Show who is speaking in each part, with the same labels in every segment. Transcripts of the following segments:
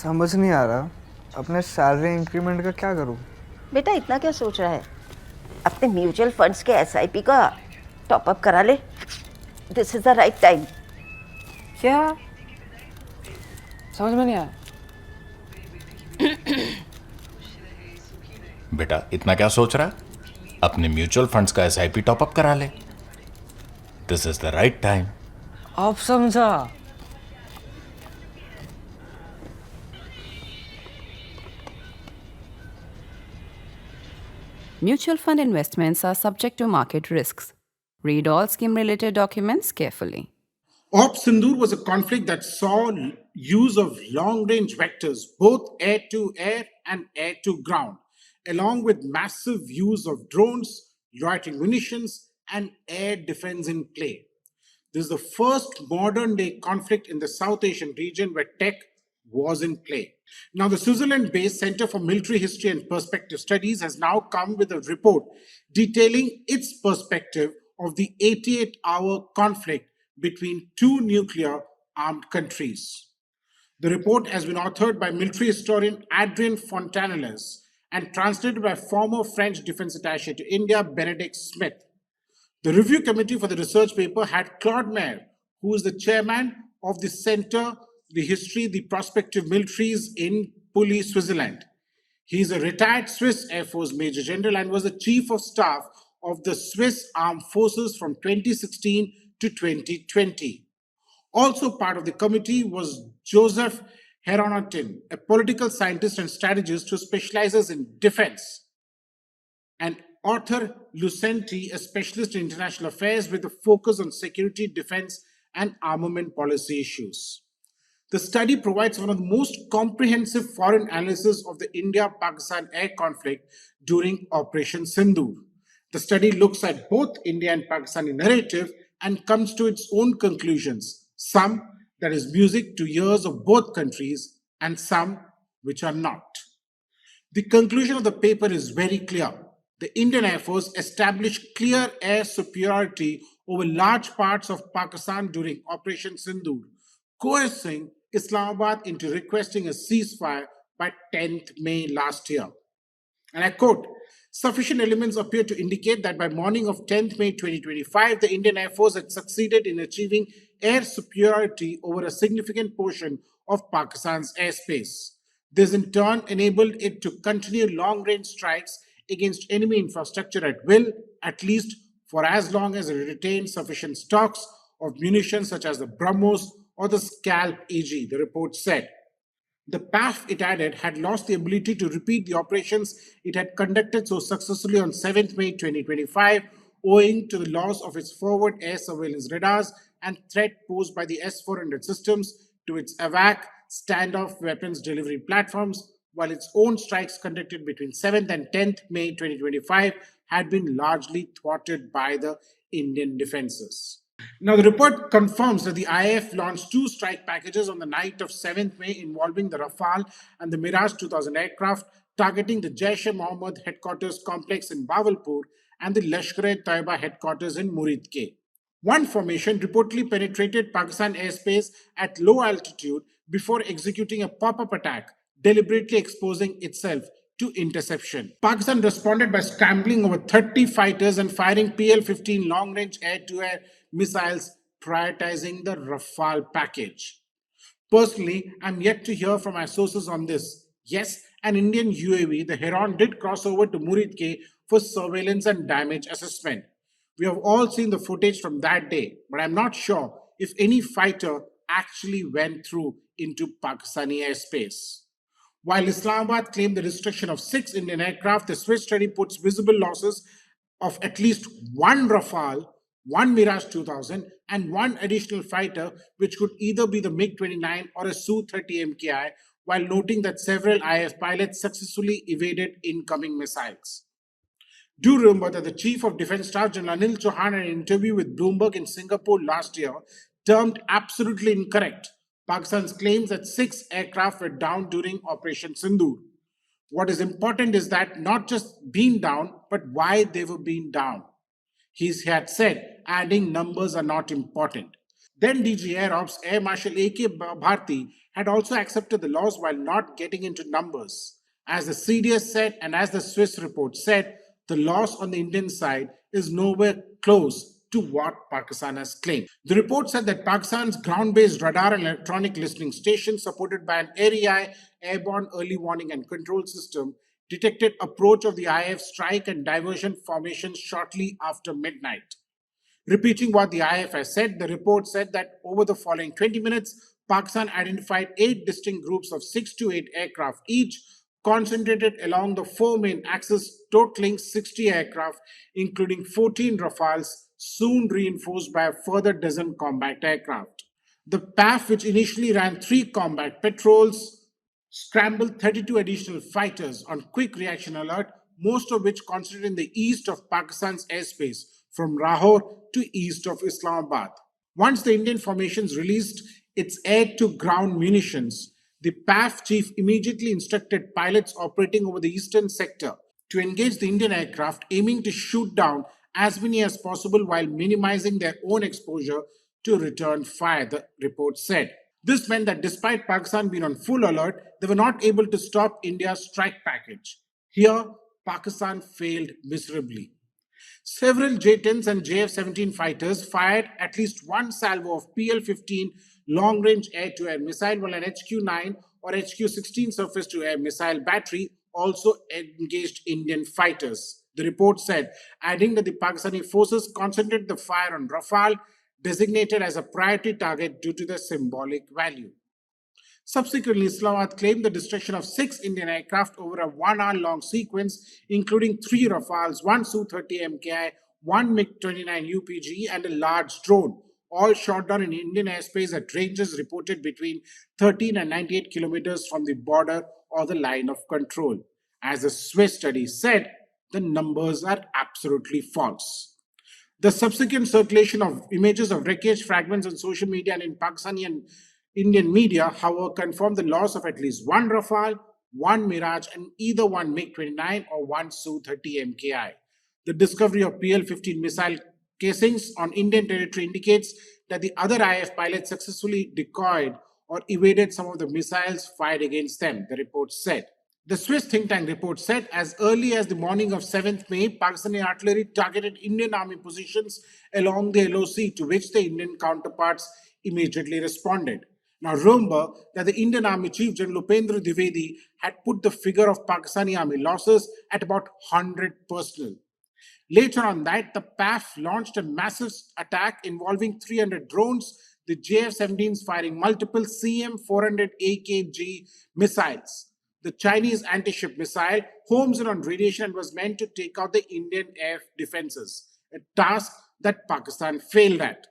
Speaker 1: समझ नहीं आ रहा अपने सैलरी इंक्रीमेंट का क्या करूं।
Speaker 2: बेटा इतना क्या सोच रहा है? अपने म्यूचुअल फंड्स के एसआईपी का टॉपअप करा ले। This is the right time.
Speaker 3: क्या? समझ में नहीं आया।
Speaker 4: बेटा इतना क्या सोच रहा है? अपने म्यूचुअल फंड्स का एसआईपी टॉपअप करा ले। This is the right time.
Speaker 3: अब समझा।
Speaker 5: Mutual fund investments are subject to market risks. Read all scheme related documents carefully.
Speaker 6: Op Sindoor was a conflict that saw use of long-range vectors, both air-to-air and air-to-ground, along with massive use of drones, loitering munitions, and air defense in play. This is the first modern-day conflict in the South Asian region where tech was in play. Now, the Switzerland-based Center for Military History and Perspective Studies has now come with a report detailing its perspective of the 88-hour conflict between two nuclear-armed countries. The report has been authored by military historian Adrien Fontanelles and translated by former French defense attaché to India, Benedict Smith. The review committee for the research paper had Claude Maire, who is the chairman of the Center, the History, the Prospective Militaries in Pully, Switzerland. He is a retired Swiss Air Force Major General and was the Chief of Staff of the Swiss Armed Forces from 2016 to 2020. Also part of the committee was Joseph Heronatin, a political scientist and strategist who specializes in defense, and Arthur Lucenti, a specialist in international affairs with a focus on security, defense, and armament policy issues. The study provides one of the most comprehensive foreign analysis of the India-Pakistan air conflict during Operation Sindoor. The study looks at both India and Pakistani narrative and comes to its own conclusions, some that is music to ears of both countries and some which are not. The conclusion of the paper is very clear. The Indian Air Force established clear air superiority over large parts of Pakistan during Operation Sindoor, coercing Islamabad into requesting a ceasefire by 10th May last year. And I quote, sufficient elements appear to indicate that by morning of 10th May 2025, the Indian Air Force had succeeded in achieving air superiority over a significant portion of Pakistan's airspace. This in turn enabled it to continue long-range strikes against enemy infrastructure at will, at least for as long as it retained sufficient stocks of munitions such as the BrahMos or the Scalp AG, the report said. The PAF, it added, had lost the ability to repeat the operations it had conducted so successfully on 7th May 2025, owing to the loss of its forward air surveillance radars and threat posed by the S-400 systems to its AVAC standoff weapons delivery platforms, while its own strikes conducted between 7th and 10th May 2025 had been largely thwarted by the Indian defenses. Now, the report confirms that the IAF launched two strike packages on the night of 7th May involving the Rafale and the Mirage 2000 aircraft, targeting the Jaish-e-Mohammed headquarters complex in Bawalpur and the Lashkar-e-Taiba headquarters in Muridke. One formation reportedly penetrated Pakistan airspace at low altitude before executing a pop-up attack, deliberately exposing itself to interception. Pakistan responded by scrambling over 30 fighters and firing PL-15 long-range air-to-air missiles, prioritizing the Rafale package. Personally, I'm yet to hear from my sources on this. Yes, an Indian UAV, the Heron, did cross over to Muridke for surveillance and damage assessment. We have all seen the footage from that day, but I'm not sure if any fighter actually went through into Pakistani airspace. While Islamabad claimed the destruction of 6 Indian aircraft, the Swiss study puts visible losses of at least one Rafale, one Mirage 2000, and one additional fighter, which could either be the MiG-29 or a Su-30 MKI, while noting that several IF pilots successfully evaded incoming missiles. Do remember that the Chief of Defense Staff, General Anil Chauhan, in an interview with Bloomberg in Singapore last year, termed absolutely incorrect Pakistan's claims that 6 aircraft were down during Operation Sindoor. What is important is that not just being down, but why they were being down. He had said, adding numbers are not important. Then DG Air Ops Air Marshal A.K. Bharti had also accepted the loss while not getting into numbers. As the CDS said and as the Swiss report said, the loss on the Indian side is nowhere close to what Pakistan has claimed. The report said that Pakistan's ground-based radar and electronic listening station, supported by an ARI airborne early warning and control system, detected approach of the IF strike and diversion formations shortly after midnight. Repeating what the IF has said, the report said that over the following 20 minutes, Pakistan identified 8 distinct groups of 6 to 8 aircraft each, concentrated along the 4 main axes, totaling 60 aircraft, including 14 Rafales, soon reinforced by a further dozen combat aircraft. The PAF, which initially ran 3 combat patrols, scrambled 32 additional fighters on quick reaction alert, most of which concentrated in the east of Pakistan's airspace, from Lahore to east of Islamabad. Once the Indian formations released its air-to-ground munitions, the PAF chief immediately instructed pilots operating over the eastern sector to engage the Indian aircraft, aiming to shoot down as many as possible while minimizing their own exposure to return fire, the report said. This meant that despite Pakistan being on full alert, they were not able to stop India's strike package. Here, Pakistan failed miserably. Several J-10s and JF-17 fighters fired at least one salvo of PL-15 long-range air-to-air missile, while an HQ-9 or HQ-16 surface-to-air missile battery also engaged Indian fighters, the report said, adding that the Pakistani forces concentrated the fire on Rafale, designated as a priority target due to their symbolic value. Subsequently, Islamabad claimed the destruction of 6 Indian aircraft over a 1-hour-long sequence, including 3 Rafales, 1 Su-30 MKI, 1 MiG-29 UPG, and a large drone, all shot down in Indian airspace at ranges reported between 13 and 98 kilometers from the border or the line of control. As the Swiss study said, the numbers are absolutely false. The subsequent circulation of images of wreckage fragments on social media and in Pakistani and Indian media, however, confirmed the loss of at least 1 Rafale, 1 Mirage, and either 1 MiG-29 or 1 Su-30 MKI. The discovery of PL-15 missile casings on Indian territory indicates that the other IF pilots successfully decoyed or evaded some of the missiles fired against them, the report said. The Swiss think tank report said as early as the morning of 7th May, Pakistani artillery targeted Indian army positions along the LOC, to which the Indian counterparts immediately responded. Now remember that the Indian Army Chief General Upendra Dwivedi had put the figure of Pakistani army losses at about 100 personnel. Later on that, the PAF launched a massive attack involving 300 drones, the JF-17s firing multiple CM-400 AKG missiles. The Chinese anti-ship missile homes in on radiation and was meant to take out the Indian air defenses, a task that Pakistan failed at.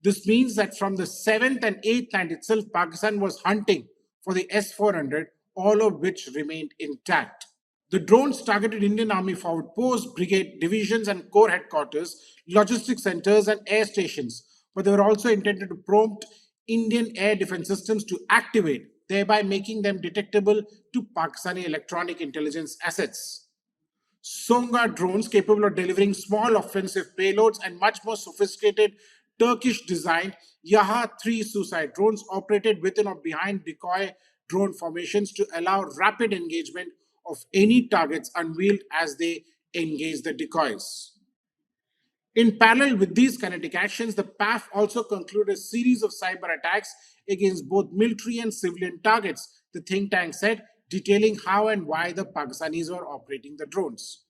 Speaker 6: This means that from the 7th and 8th night itself, Pakistan was hunting for the S-400, all of which remained intact. The drones targeted Indian Army forward posts, brigade divisions and corps headquarters, logistics centers and air stations, but they were also intended to prompt Indian air defense systems to activate, thereby making them detectable to Pakistani electronic intelligence assets. Songa drones capable of delivering small offensive payloads and much more sophisticated Turkish-designed Yaha-3 suicide drones operated within or behind decoy drone formations to allow rapid engagement of any targets unveiled as they engage the decoys. In parallel with these kinetic actions, the PAF also concluded a series of cyber attacks against both military and civilian targets, the think tank said, detailing how and why the Pakistanis were operating the drones.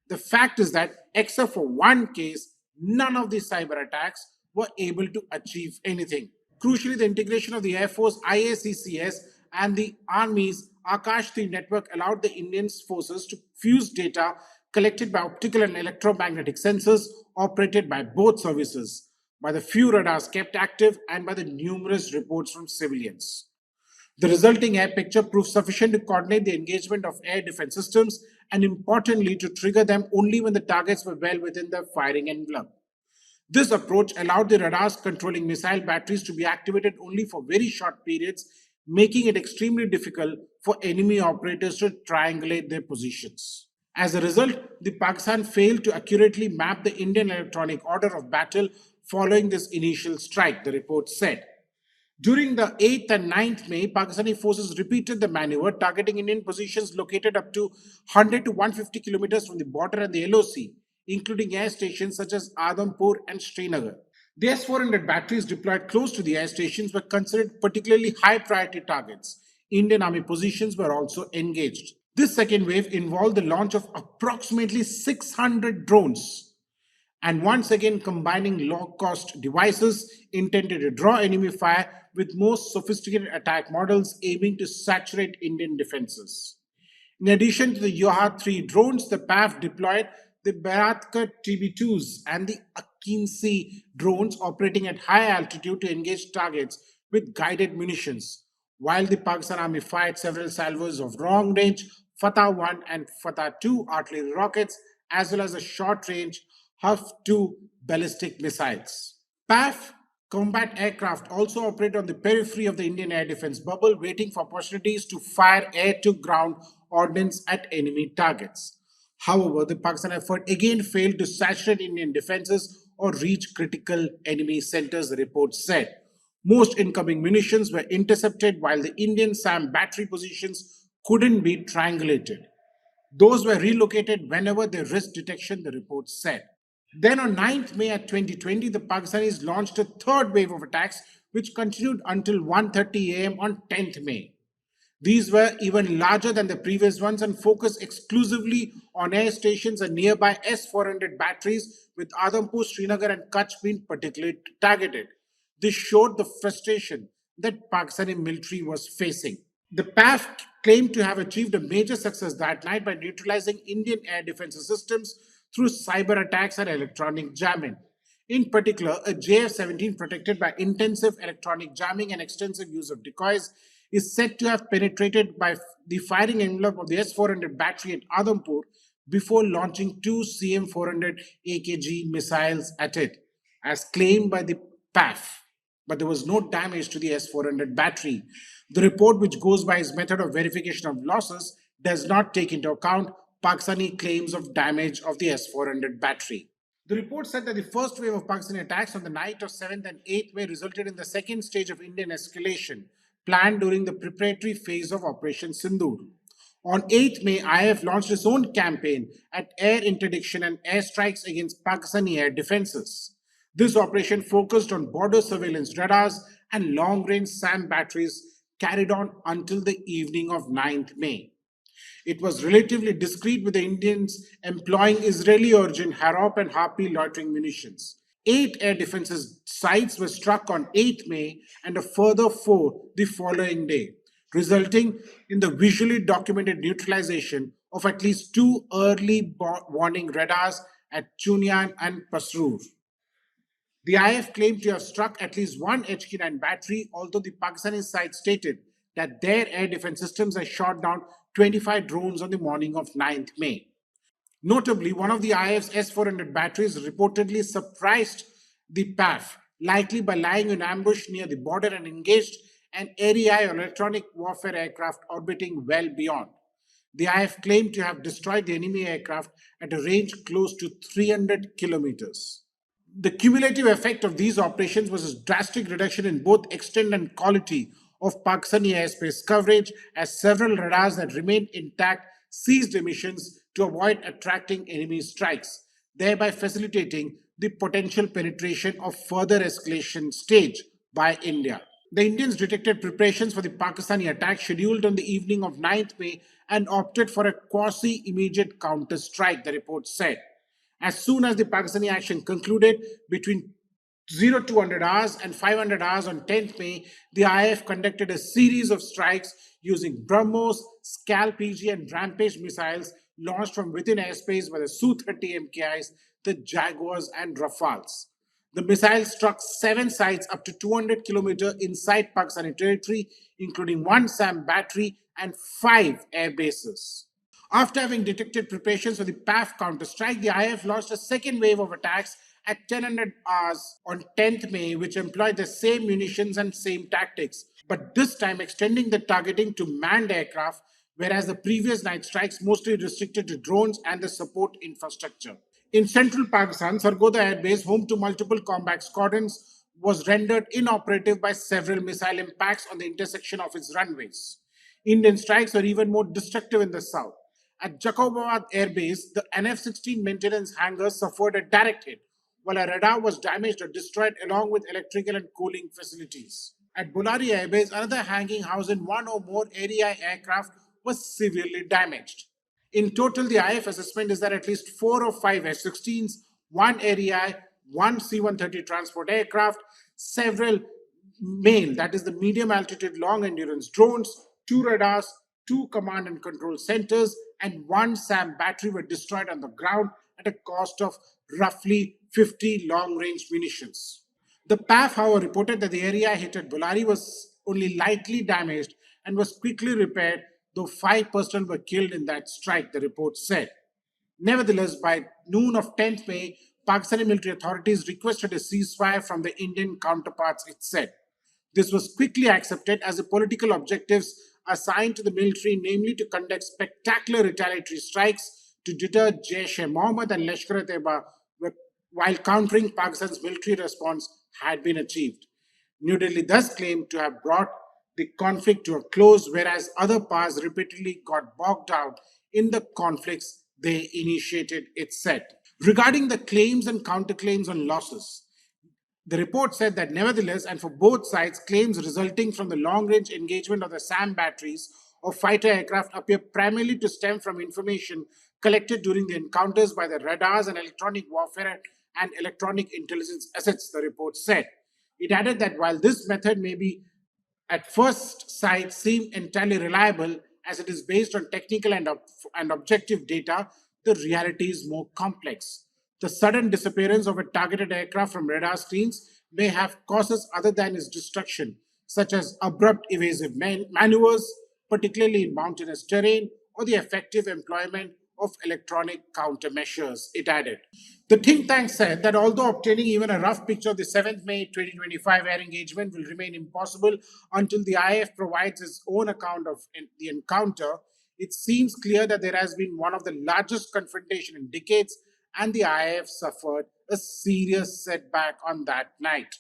Speaker 6: The fact is that, except for one case, none of these cyber attacks were able to achieve anything. Crucially, the integration of the Air Force IACCS and the Army's Akash-3 network allowed the Indian forces to fuse data collected by optical and electromagnetic sensors operated by both services, by the few radars kept active, and by the numerous reports from civilians. The resulting air picture proved sufficient to coordinate the engagement of air defense systems and, importantly, to trigger them only when the targets were well within the firing envelope. This approach allowed the radars controlling missile batteries to be activated only for very short periods, making it extremely difficult for enemy operators to triangulate their positions. As a result, the Pakistan failed to accurately map the Indian electronic order of battle following this initial strike, the report said. During the 8th and 9th May, Pakistani forces repeated the maneuver, targeting Indian positions located up to 100 to 150 kilometers from the border and the LOC, including air stations such as Adhampur and Srinagar. The S-400 batteries deployed close to the air stations were considered particularly high priority targets. Indian Army positions were also engaged. This second wave involved the launch of approximately 600 drones, and once again combining low-cost devices intended to draw enemy fire with more sophisticated attack models aiming to saturate Indian defenses. In addition to the Yoha-3 drones, the PAF deployed the Baratka TB2s and the Akinci drones operating at high altitude to engage targets with guided munitions, while the Pakistan Army fired several salvos of long-range Fatah-1 and Fatah-2 artillery rockets, as well as a short-range HUF-2 ballistic missiles. PAF combat aircraft also operate on the periphery of the Indian air defense bubble, waiting for opportunities to fire air-to-ground ordnance at enemy targets. However, the Pakistan effort again failed to saturate Indian defenses or reach critical enemy centers, the report said. Most incoming munitions were intercepted, while the Indian SAM battery positions couldn't be triangulated. Those were relocated whenever they risked detection, the report said. Then on 9th May at 2020, the Pakistanis launched a third wave of attacks, which continued until 1:30 a.m. on 10th May. These were even larger than the previous ones and focused exclusively on air stations and nearby S-400 batteries, with Adhampur, Srinagar and Kutch being particularly targeted. This showed the frustration that Pakistani military was facing. The PAF claimed to have achieved a major success that night by neutralizing Indian air defense systems through cyber attacks and electronic jamming. In particular, a JF-17 protected by intensive electronic jamming and extensive use of decoys is said to have penetrated by the firing envelope of the S-400 battery at Adhampur before launching two CM-400 AKG missiles at it, as claimed by the PAF. But there was no damage to the S-400 battery. The report, which goes by its method of verification of losses, does not take into account Pakistani claims of damage of the S-400 battery. The report said that the first wave of Pakistani attacks on the night of 7th and 8th May resulted in the second stage of Indian escalation, planned during the preparatory phase of Operation Sindoor. On 8th May, IF launched its own campaign at air interdiction and airstrikes against Pakistani air defenses. This operation focused on border surveillance radars and long-range SAM batteries, carried on until the evening of 9th May. It was relatively discreet, with the Indians employing Israeli-origin Harop and Harpy loitering munitions. 8 air defenses sites were struck on 8th May and a further 4 the following day, resulting in the visually documented neutralization of at least 2 early warning radars at Chunian and Pasrur. The IF claimed to have struck at least one HQ-9 battery, although the Pakistani side stated that their air defense systems had shot down 25 drones on the morning of 9th May. Notably, one of the IF's S-400 batteries reportedly surprised the PAF, likely by lying in ambush near the border, and engaged an ARI or electronic warfare aircraft orbiting well beyond. The IF claimed to have destroyed the enemy aircraft at a range close to 300 kilometers. The cumulative effect of these operations was a drastic reduction in both extent and quality of Pakistani airspace coverage, as several radars that remained intact ceased emissions to avoid attracting enemy strikes, thereby facilitating the potential penetration of further escalation stage by India. The Indians detected preparations for the Pakistani attack scheduled on the evening of 9th May and opted for a quasi-immediate counter-strike, the report said. As soon as the Pakistani action concluded, between 0200 hours and 500 hours on 10th May, the IF conducted a series of strikes using BrahMos, Scalp-PG and Rampage missiles launched from within airspace by the Su-30 MKIs, the Jaguars and Rafales. The missiles struck 7 sites up to 200 kilometers inside Pakistani territory, including 1 SAM battery and 5 air bases. After having detected preparations for the PAF counter-strike, the IF launched a second wave of attacks at 1000 hours on 10th May, which employed the same munitions and same tactics, but this time extending the targeting to manned aircraft, whereas the previous night strikes mostly restricted to drones and the support infrastructure. In central Pakistan, Sargodha Air Base, home to multiple combat squadrons, was rendered inoperative by several missile impacts on the intersection of its runways. Indian strikes were even more destructive in the south. At Jacobabad Air Base, the NF-16 maintenance hangar suffered a direct hit, while a radar was damaged or destroyed along with electrical and cooling facilities. At Bulari Air Base, another hanging housing one or more ADI aircraft was severely damaged. In total, the IF assessment is that at least 4 or 5 F-16s, one ADI, one C-130 transport aircraft, several MALE, that is the medium altitude long endurance drones, 2 radars, 2 command and control centers, and 1 SAM battery were destroyed on the ground at a cost of roughly 50 long range munitions. The PAF, however, reported that the area hit at Bolari was only lightly damaged and was quickly repaired, though 5 personnel were killed in that strike, the report said. Nevertheless, by noon of 10th May, Pakistani military authorities requested a ceasefire from the Indian counterparts, it said. This was quickly accepted as the political objectives assigned to the military, namely to conduct spectacular retaliatory strikes to deter Jaish-e-Mohammed and Lashkar-e-Taiba while countering Pakistan's military response had been achieved. New Delhi thus claimed to have brought the conflict to a close, whereas other powers repeatedly got bogged down in the conflicts they initiated, it said. Regarding the claims and counterclaims on losses, the report said that nevertheless, and for both sides, claims resulting from the long-range engagement of the SAM batteries of fighter aircraft appear primarily to stem from information collected during the encounters by the radars and electronic warfare and electronic intelligence assets, the report said. It added that while this method may be at first sight seem entirely reliable as it is based on technical and objective data, the reality is more complex. The sudden disappearance of a targeted aircraft from radar screens may have causes other than its destruction, such as abrupt evasive maneuvers, particularly in mountainous terrain, or the effective employment of electronic countermeasures, it added. The think tank said that although obtaining even a rough picture of the 7th May 2025 air engagement will remain impossible until the IAF provides its own account of the encounter, it seems clear that there has been one of the largest confrontations in decades, and the IAF suffered a serious setback on that night.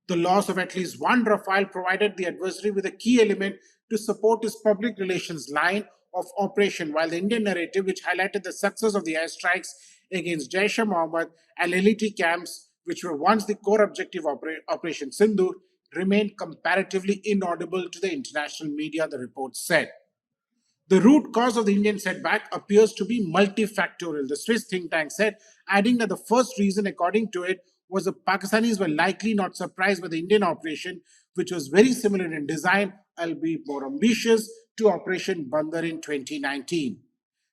Speaker 6: The loss of at least one Rafale provided the adversary with a key element to support his public relations line of operation, while the Indian narrative, which highlighted the success of the airstrikes against Jaish-e-Mohammed and LET camps, which were once the core objective of Operation Sindoor, remained comparatively inaudible to the international media, the report said. The root cause of the Indian setback appears to be multifactorial, the Swiss think tank said, adding that the first reason, according to it, was the Pakistanis were likely not surprised by the Indian operation, which was very similar in design, albeit more ambitious, to Operation Bandar in 2019.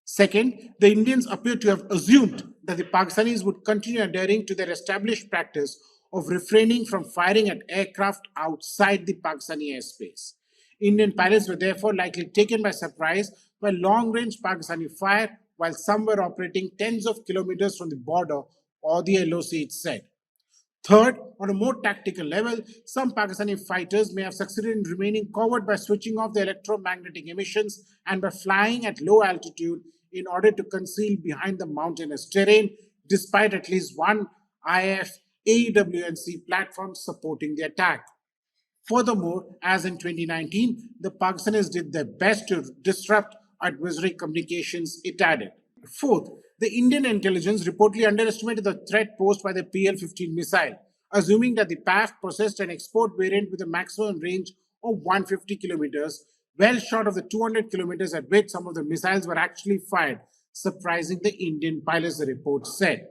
Speaker 6: Second, the Indians appear to have assumed that the Pakistanis would continue adhering to their established practice of refraining from firing at aircraft outside the Pakistani airspace. Indian pilots were therefore likely taken by surprise by long-range Pakistani fire, while some were operating tens of kilometers from the border or the LOC, it said. Third, on a more tactical level, some Pakistani fighters may have succeeded in remaining covered by switching off the electromagnetic emissions and by flying at low altitude in order to conceal behind the mountainous terrain, despite at least one IF AEWNC platform supporting the attack. Furthermore, as in 2019, the Pakistanis did their best to disrupt adversary communications, it added. Fourth, the Indian intelligence reportedly underestimated the threat posed by the PL-15 missile, assuming that the PAF possessed an export variant with a maximum range of 150 kilometers, well short of the 200 kilometers at which some of the missiles were actually fired, surprising the Indian pilots, the report said.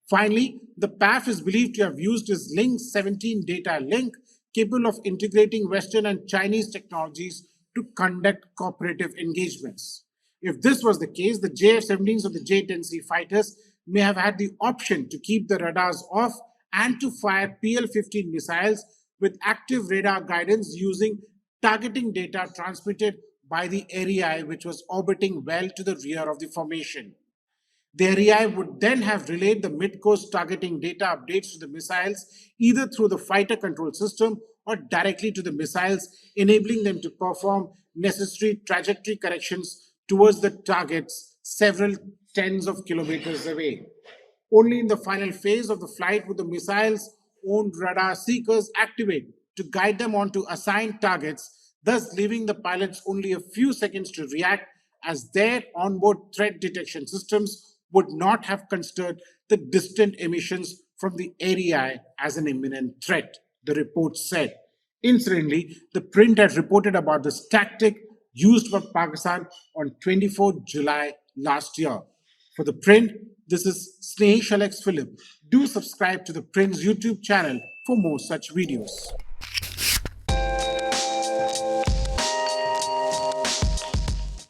Speaker 6: Finally, the PAF is believed to have used its Link 17 data link, capable of integrating Western and Chinese technologies to conduct cooperative engagements. If this was the case, the JF-17s of the J-10C fighters may have had the option to keep the radars off and to fire PL-15 missiles with active radar guidance using targeting data transmitted by the ARI, which was orbiting well to the rear of the formation. The ARI would then have relayed the mid-course targeting data updates to the missiles either through the fighter control system or directly to the missiles, enabling them to perform necessary trajectory corrections towards the targets several tens of kilometers away. Only in the final phase of the flight would the missile's own radar seekers activate to guide them onto assigned targets, thus leaving the pilots only a few seconds to react, as their onboard threat detection systems would not have considered the distant emissions from the area as an imminent threat, the report said. Incidentally, the print had reported about this tactic used by Pakistan on 24 July last year. For the print, this is Snehesh Alex Philip. Do subscribe to the Print's YouTube channel for more such videos.